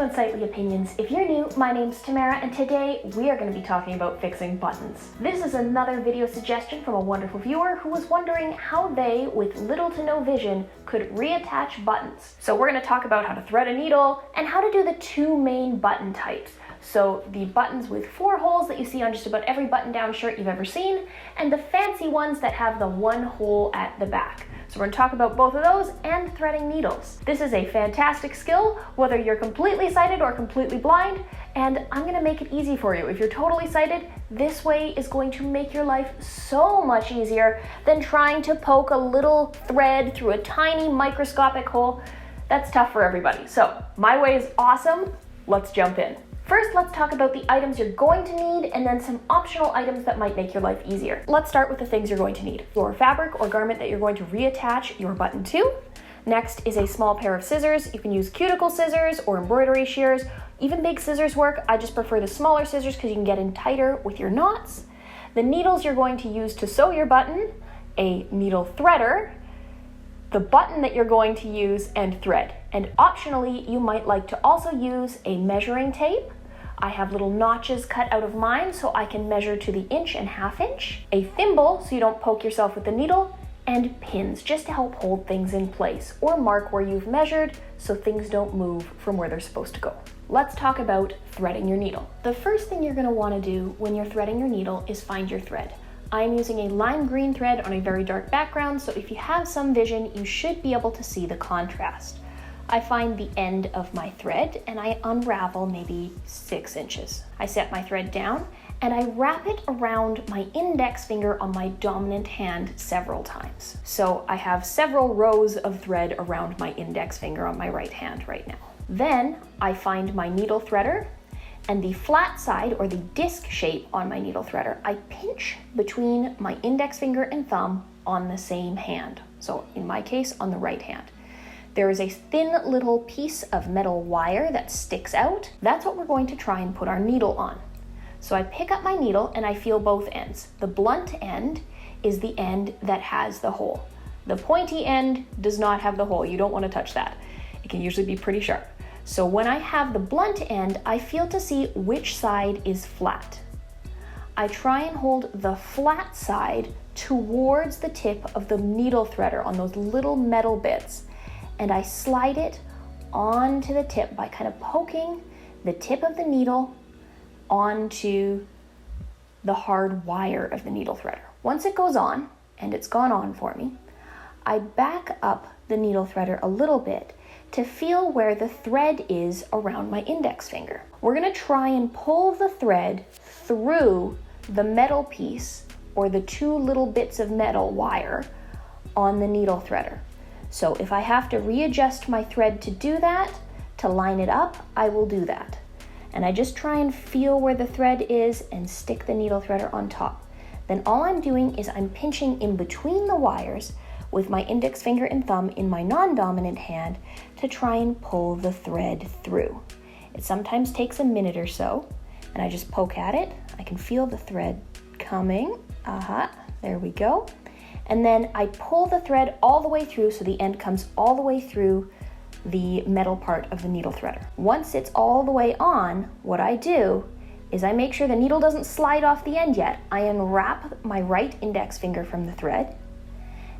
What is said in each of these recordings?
Unsightly Opinions. If you're new, my name's Tamara, and today we are going to be talking about fixing buttons. This is another video suggestion from a wonderful viewer who was wondering how they, with little to no vision, could reattach buttons. So we're going to talk about how to thread a needle and how to do the two main button types. So the buttons with 4 holes that you see on just about every button-down shirt you've ever seen, and the fancy ones that have the 1 hole at the back. So we're going to talk about both of those and threading needles. This is a fantastic skill, whether you're completely sighted or completely blind, and I'm going to make it easy for you. If you're totally sighted, this way is going to make your life so much easier than trying to poke a little thread through a tiny microscopic hole. That's tough for everybody. So my way is awesome. Let's jump in. First, let's talk about the items you're going to need and then some optional items that might make your life easier. Let's start with the things you're going to need. Your fabric or garment that you're going to reattach your button to. Next is a small pair of scissors. You can use cuticle scissors or embroidery shears. Even big scissors work. I just prefer the smaller scissors because you can get in tighter with your knots. The needles you're going to use to sew your button, a needle threader, the button that you're going to use, and thread. And optionally, you might like to also use a measuring tape. I have little notches cut out of mine so I can measure to the inch and half inch, a thimble so you don't poke yourself with the needle, and pins just to help hold things in place or mark where you've measured so things don't move from where they're supposed to go. Let's talk about threading your needle. The first thing you're going to want to do when you're threading your needle is find your thread. I'm using a lime green thread on a very dark background, so if you have some vision, you should be able to see the contrast. I find the end of my thread and I unravel maybe 6 inches. I set my thread down and I wrap it around my index finger on my dominant hand several times. So I have several rows of thread around my index finger on my right hand right now. Then I find my needle threader, and the flat side or the disc shape on my needle threader, I pinch between my index finger and thumb on the same hand. So in my case, on the right hand. There is a thin little piece of metal wire that sticks out. That's what we're going to try and put our needle on. So I pick up my needle and I feel both ends. The blunt end is the end that has the hole. The pointy end does not have the hole. You don't want to touch that. It can usually be pretty sharp. So when I have the blunt end, I feel to see which side is flat. I try and hold the flat side towards the tip of the needle threader on those little metal bits, and I slide it onto the tip by kind of poking the tip of the needle onto the hard wire of the needle threader. Once it goes on, and it's gone on for me, I back up the needle threader a little bit to feel where the thread is around my index finger. We're going to try and pull the thread through the metal piece or the 2 little bits of metal wire on the needle threader. So if I have to readjust my thread to do that, to line it up, I will do that. And I just try and feel where the thread is and stick the needle threader on top. Then all I'm doing is I'm pinching in between the wires with my index finger and thumb in my non-dominant hand to try and pull the thread through. It sometimes takes a minute or so, and I just poke at it. I can feel the thread coming. There we go. And then I pull the thread all the way through so the end comes all the way through the metal part of the needle threader. Once it's all the way on, what I do is I make sure the needle doesn't slide off the end yet. I unwrap my right index finger from the thread,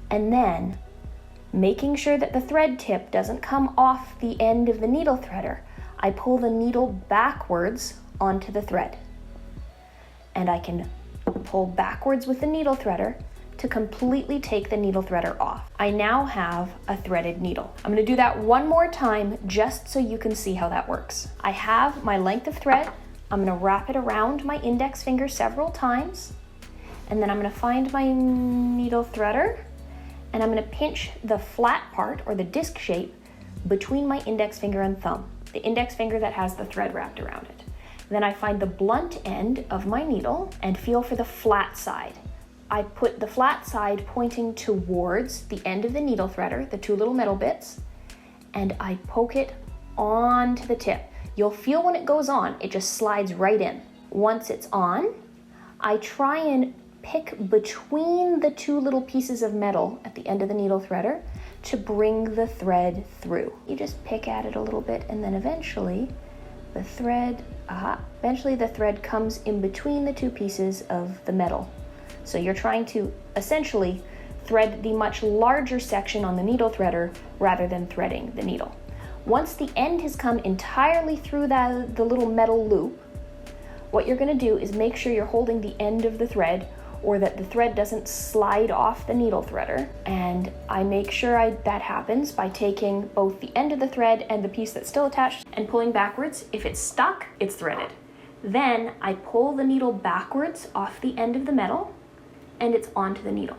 and then, making sure that the thread tip doesn't come off the end of the needle threader, I pull the needle backwards onto the thread. And I can pull backwards with the needle threader to completely take the needle threader off. I now have a threaded needle. I'm going to do that one more time just so you can see how that works. I have my length of thread. I'm going to wrap it around my index finger several times, and then I'm going to find my needle threader, and I'm going to pinch the flat part or the disc shape between my index finger and thumb, the index finger that has the thread wrapped around it. Then I find the blunt end of my needle and feel for the flat side. I put the flat side pointing towards the end of the needle threader, the 2 little metal bits, and I poke it onto the tip. You'll feel when it goes on, it just slides right in. Once it's on, I try and pick between the 2 little pieces of metal at the end of the needle threader to bring the thread through. You just pick at it a little bit, and then eventually the thread, eventually the thread comes in between the two pieces of the metal. So you're trying to essentially thread the much larger section on the needle threader rather than threading the needle. Once the end has come entirely through the little metal loop, what you're going to do is make sure you're holding the end of the thread or that the thread doesn't slide off the needle threader. And I make sure that happens by taking both the end of the thread and the piece that's still attached and pulling backwards. If it's stuck, it's threaded. Then I pull the needle backwards off the end of the metal and it's onto the needle.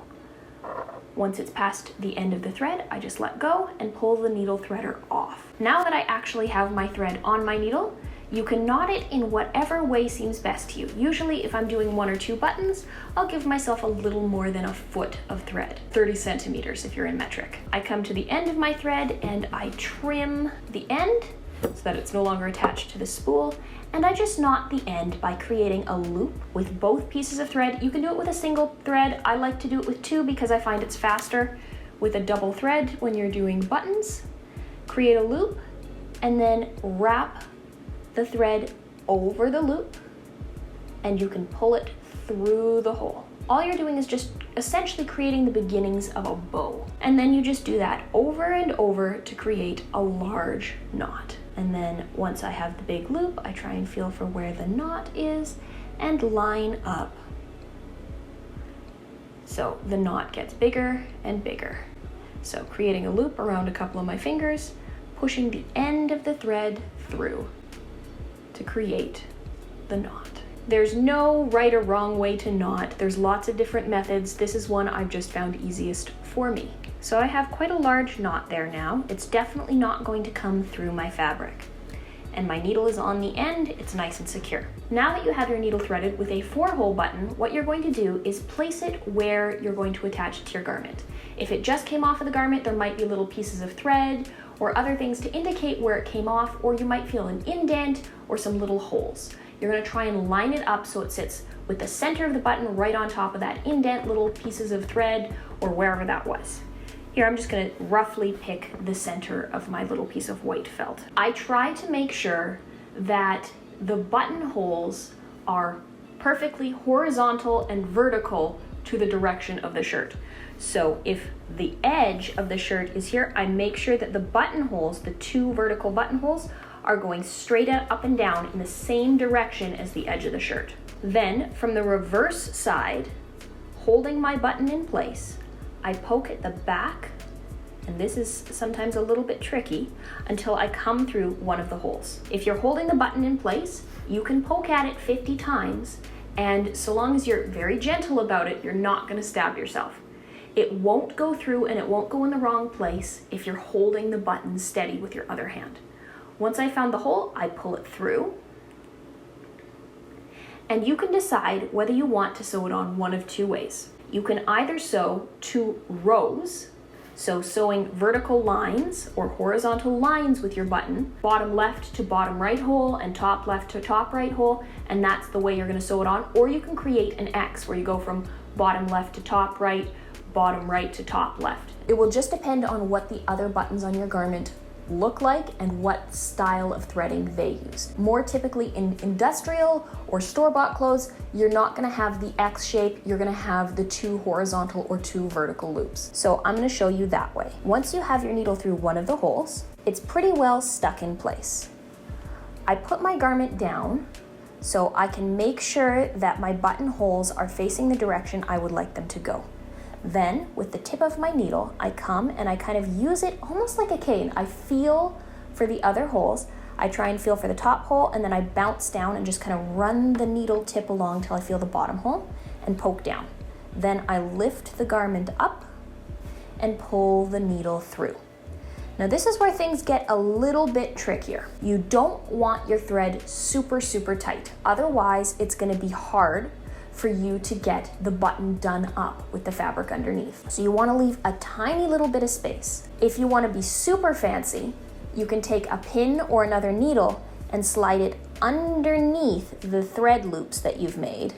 Once it's past the end of the thread, I just let go and pull the needle threader off. Now that I actually have my thread on my needle, you can knot it in whatever way seems best to you. Usually if I'm doing 1 or 2 buttons, I'll give myself a little more than a foot of thread, 30 centimeters if you're in metric. I come to the end of my thread and I trim the end so that it's no longer attached to the spool, and I just knot the end by creating a loop with both pieces of thread. You can do it with a single thread. I like to do it with 2 because I find it's faster with a double thread when you're doing buttons. Create a loop and then wrap the thread over the loop and you can pull it through the hole. All you're doing is just essentially creating the beginnings of a bow. And then you just do that over and over to create a large knot. And then once I have the big loop, I try and feel for where the knot is and line up. So the knot gets bigger and bigger. So creating a loop around a couple of my fingers, pushing the end of the thread through to create the knot. There's no right or wrong way to knot. There's lots of different methods. This is one I've just found easiest for me. So I have quite a large knot there now. It's definitely not going to come through my fabric. And my needle is on the end, it's nice and secure. Now that you have your needle threaded with a 4-hole button, what you're going to do is place it where you're going to attach it to your garment. If it just came off of the garment, there might be little pieces of thread or other things to indicate where it came off, or you might feel an indent or some little holes. You're going to try and line it up so it sits with the center of the button right on top of that indent, little pieces of thread, or wherever that was. Here, I'm just going to roughly pick the center of my little piece of white felt. I try to make sure that the buttonholes are perfectly horizontal and vertical to the direction of the shirt. So if the edge of the shirt is here, I make sure that the buttonholes, the 2 vertical buttonholes, are going straight up and down in the same direction as the edge of the shirt. Then from the reverse side, holding my button in place, I poke at the back, and this is sometimes a little bit tricky, until I come through one of the holes. If you're holding the button in place, you can poke at it 50 times, and so long as you're very gentle about it, you're not going to stab yourself. It won't go through and it won't go in the wrong place if you're holding the button steady with your other hand. Once I found the hole, I pull it through, and you can decide whether you want to sew it on one of 2 ways. You can either sew 2 rows, so sewing vertical lines or horizontal lines with your button, bottom left to bottom right hole and top left to top right hole, and that's the way you're going to sew it on. Or you can create an X where you go from bottom left to top right, bottom right to top left. It will just depend on what the other buttons on your garment look like and what style of threading they use. More typically in industrial or store-bought clothes, you're not going to have the X shape, you're going to have the 2 horizontal or 2 vertical loops. So I'm going to show you that way. Once you have your needle through one of the holes, it's pretty well stuck in place. I put my garment down so I can make sure that my buttonholes are facing the direction I would like them to go. Then, with the tip of my needle, I come and I kind of use it almost like a cane. I feel for the other holes. I try and feel for the top hole, and then I bounce down and just kind of run the needle tip along till I feel the bottom hole and poke down. Then I lift the garment up and pull the needle through. Now this is where things get a little bit trickier. You don't want your thread super, super tight. Otherwise, it's going to be hard for you to get the button done up with the fabric underneath. So you want to leave a tiny little bit of space. If you want to be super fancy, you can take a pin or another needle and slide it underneath the thread loops that you've made,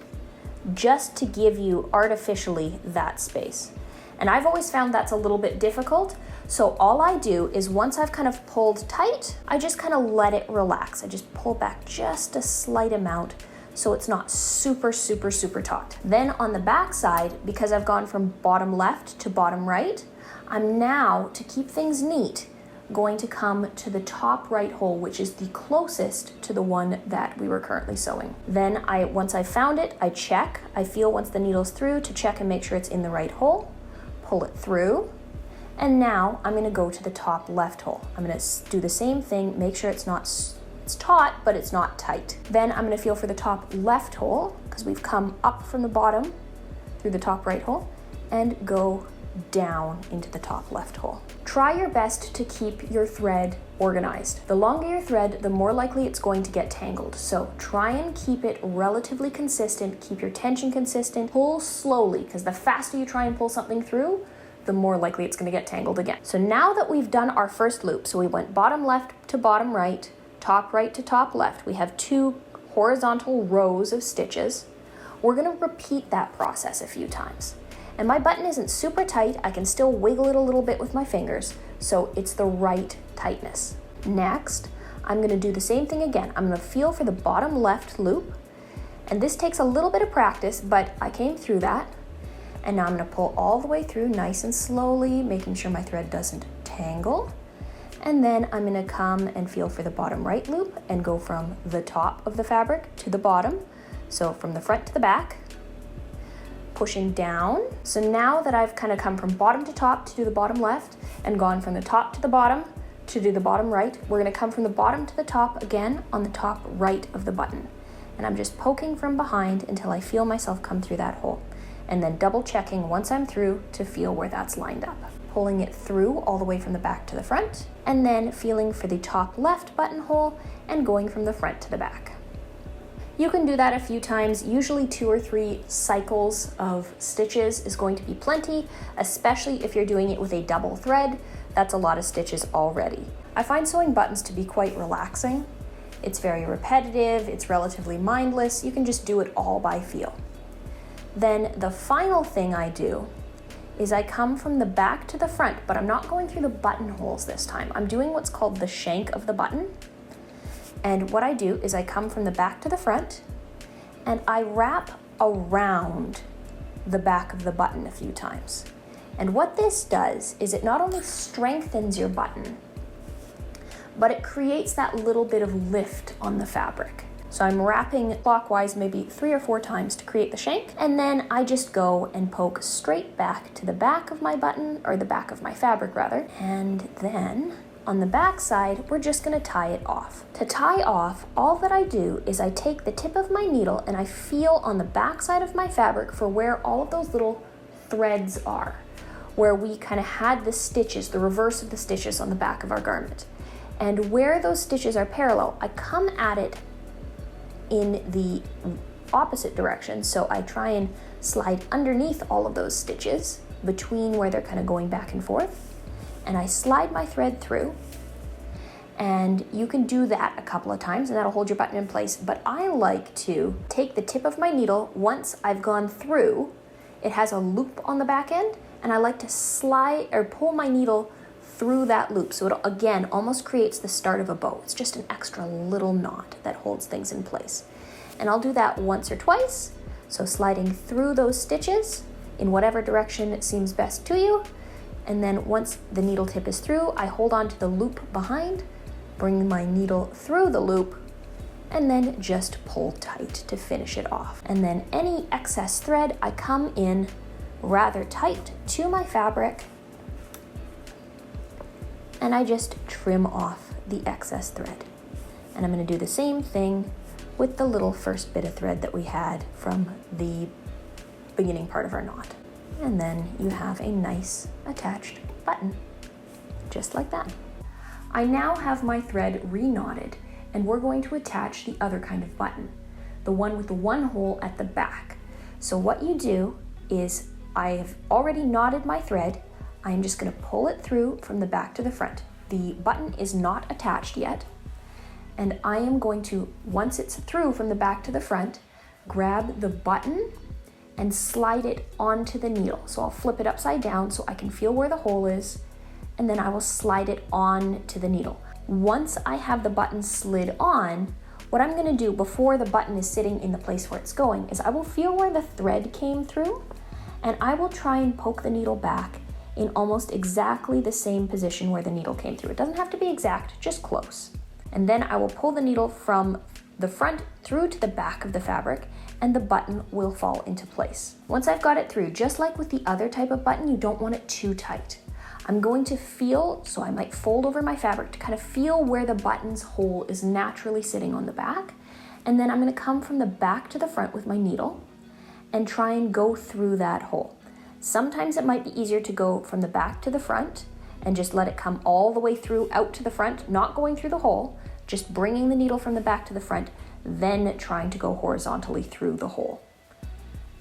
just to give you artificially that space. And I've always found that's a little bit difficult, So all I do is once I've kind of pulled tight, I just kind of let it relax. I just pull back just a slight amount so it's not super, super, super taut. Then on the back side, because I've gone from bottom left to bottom right, I'm now, to keep things neat, going to come to the top right hole, which is the closest to the one that we were currently sewing. Then once I've found it, I check. I feel once the needle's through to check and make sure it's in the right hole, pull it through, and now I'm gonna go to the top left hole. I'm gonna do the same thing, make sure it's taut, but it's not tight. Then I'm gonna feel for the top left hole, because we've come up from the bottom through the top right hole, and go down into the top left hole. Try your best to keep your thread organized. The longer your thread, the more likely it's going to get tangled. So try and keep it relatively consistent, keep your tension consistent, pull slowly, because the faster you try and pull something through, the more likely it's going to get tangled again. So now that we've done our first loop, so we went bottom left to bottom right to top left, we have 2 horizontal rows of stitches. We're going to repeat that process a few times. And my button isn't super tight, I can still wiggle it a little bit with my fingers, so it's the right tightness. Next, I'm going to do the same thing again. I'm going to feel for the bottom left loop, and this takes a little bit of practice, but I came through that. And now I'm going to pull all the way through nice and slowly, making sure my thread doesn't tangle. And then I'm going to come and feel for the bottom right loop and go from the top of the fabric to the bottom. So from the front to the back, pushing down. So now that I've kind of come from bottom to top to do the bottom left and gone from the top to the bottom to do the bottom right, we're going to come from the bottom to the top again on the top right of the button. And I'm just poking from behind until I feel myself come through that hole. And then double checking once I'm through to feel where that's lined up. Pulling it through all the way from the back to the front, and then feeling for the top left buttonhole and going from the front to the back. You can do that a few times. Usually 2 or 3 cycles of stitches is going to be plenty, especially if you're doing it with a double thread. That's a lot of stitches already. I find sewing buttons to be quite relaxing. It's very repetitive, it's relatively mindless. You can just do it all by feel. Then the final thing I do is I come from the back to the front, but I'm not going through the buttonholes this time. I'm doing what's called the shank of the button. And what I do is I come from the back to the front and I wrap around the back of the button a few times. And what this does is it not only strengthens your button, but it creates that little bit of lift on the fabric. So I'm wrapping clockwise maybe 3 or 4 times to create the shank, and then I just go and poke straight back to the back of my button, or the back of my fabric rather, and then on the back side, we're just gonna tie it off. To tie off, all that I do is I take the tip of my needle and I feel on the back side of my fabric for where all of those little threads are, where we kind of had the stitches, the reverse of the stitches on the back of our garment. And where those stitches are parallel, I come at it in the opposite direction. So I try and slide underneath all of those stitches between where they're kind of going back and forth. And I slide my thread through. And you can do that a couple of times and that'll hold your button in place. But I like to take the tip of my needle once I've gone through. It has a loop on the back end, and I like to slide or pull my needle through that loop. So it again almost creates the start of a bow. It's just an extra little knot that holds things in place. And I'll do that once or twice. So sliding through those stitches in whatever direction it seems best to you. And then once the needle tip is through, I hold on to the loop behind, bring my needle through the loop, and then just pull tight to finish it off. And then any excess thread, I come in rather tight to my fabric, and I just trim off the excess thread. And I'm going to do the same thing with the little first bit of thread that we had from the beginning part of our knot. And then you have a nice attached button, just like that. I now have my thread re-knotted, and we're going to attach the other kind of button, the one with the one hole at the back. So what you do is, I have already knotted my thread. I'm just going to pull it through from the back to the front. The button is not attached yet, and I am going to, once it's through from the back to the front, grab the button and slide it onto the needle. So I'll flip it upside down so I can feel where the hole is, and then I will slide it on to the needle. Once I have the button slid on, what I'm gonna do before the button is sitting in the place where it's going is I will feel where the thread came through, and I will try and poke the needle back in almost exactly the same position where the needle came through. It doesn't have to be exact, just close. And then I will pull the needle from the front through to the back of the fabric, and the button will fall into place. Once I've got it through, just like with the other type of button, you don't want it too tight. I'm going to feel, so I might fold over my fabric to kind of feel where the button's hole is naturally sitting on the back, and then I'm going to come from the back to the front with my needle and try and go through that hole. Sometimes it might be easier to go from the back to the front and just let it come all the way through out to the front, not going through the hole, just bringing the needle from the back to the front, then trying to go horizontally through the hole.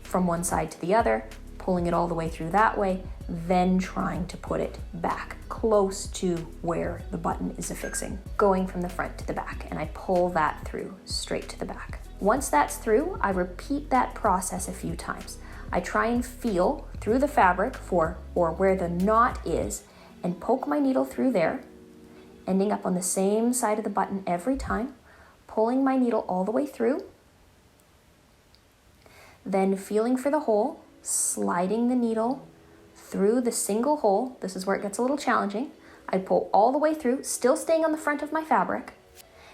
From one side to the other, pulling it all the way through that way, then trying to put it back close to where the button is affixing, going from the front to the back, and I pull that through straight to the back. Once that's through, I repeat that process a few times. I try and feel through the fabric or where the knot is and poke my needle through there, ending up on the same side of the button every time, pulling my needle all the way through, then feeling for the hole, sliding the needle through the single hole. This is where it gets a little challenging. I pull all the way through, still staying on the front of my fabric,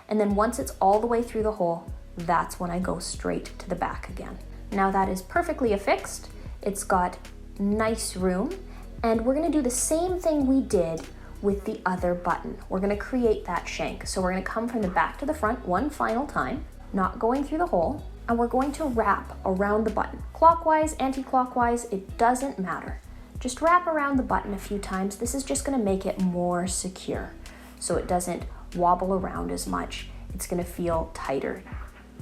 and then once it's all the way through the hole, that's when I go straight to the back again. Now that is perfectly affixed. It's got nice room, and we're gonna do the same thing we did with the other button. We're gonna create that shank. So we're gonna come from the back to the front one final time, not going through the hole, and we're going to wrap around the button. Clockwise, anti-clockwise, it doesn't matter. Just wrap around the button a few times. This is just gonna make it more secure so it doesn't wobble around as much. It's gonna feel tighter,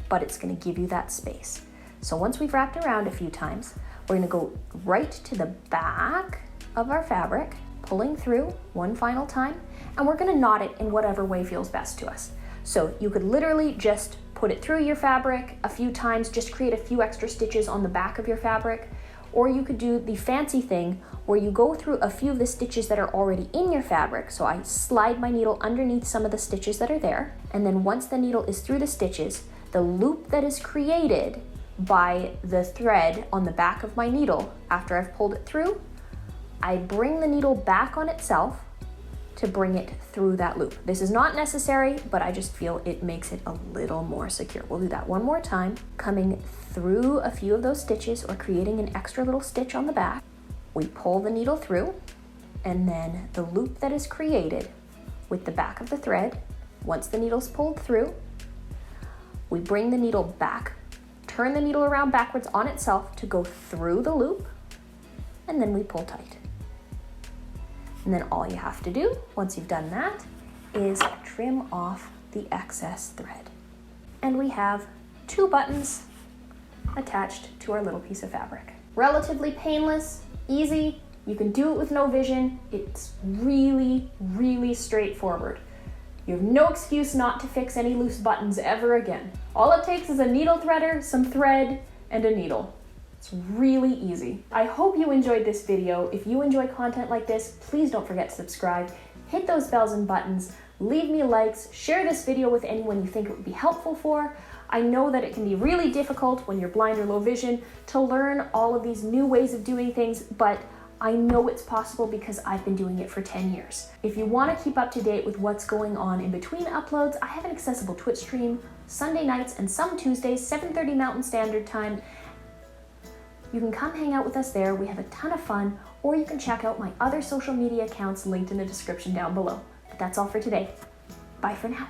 but it's gonna give you that space. So once we've wrapped around a few times, we're gonna go right to the back of our fabric, pulling through one final time, and we're gonna knot it in whatever way feels best to us. So you could literally just put it through your fabric a few times, just create a few extra stitches on the back of your fabric, or you could do the fancy thing where you go through a few of the stitches that are already in your fabric. So I slide my needle underneath some of the stitches that are there, and then once the needle is through the stitches, the loop that is created by the thread on the back of my needle, after I've pulled it through, I bring the needle back on itself to bring it through that loop. This is not necessary, but I just feel it makes it a little more secure. We'll do that one more time, coming through a few of those stitches or creating an extra little stitch on the back. We pull the needle through, and then the loop that is created with the back of the thread, once the needle's pulled through, we bring the needle back, turn the needle around backwards on itself to go through the loop, and then we pull tight. And then all you have to do, once you've done that, is trim off the excess thread. And we have two buttons attached to our little piece of fabric. Relatively painless, easy, you can do it with no vision. It's really, really straightforward. You have no excuse not to fix any loose buttons ever again. All it takes is a needle threader, some thread, and a needle. It's really easy. I hope you enjoyed this video. If you enjoy content like this, please don't forget to subscribe, hit those bells and buttons, leave me likes, share this video with anyone you think it would be helpful for. I know that it can be really difficult when you're blind or low vision to learn all of these new ways of doing things, but I know it's possible because I've been doing it for 10 years. If you want to keep up to date with what's going on in between uploads, I have an accessible Twitch stream Sunday nights and some Tuesdays, 7:30 Mountain Standard Time. You can come hang out with us there. We have a ton of fun, or you can check out my other social media accounts linked in the description down below. But that's all for today. Bye for now.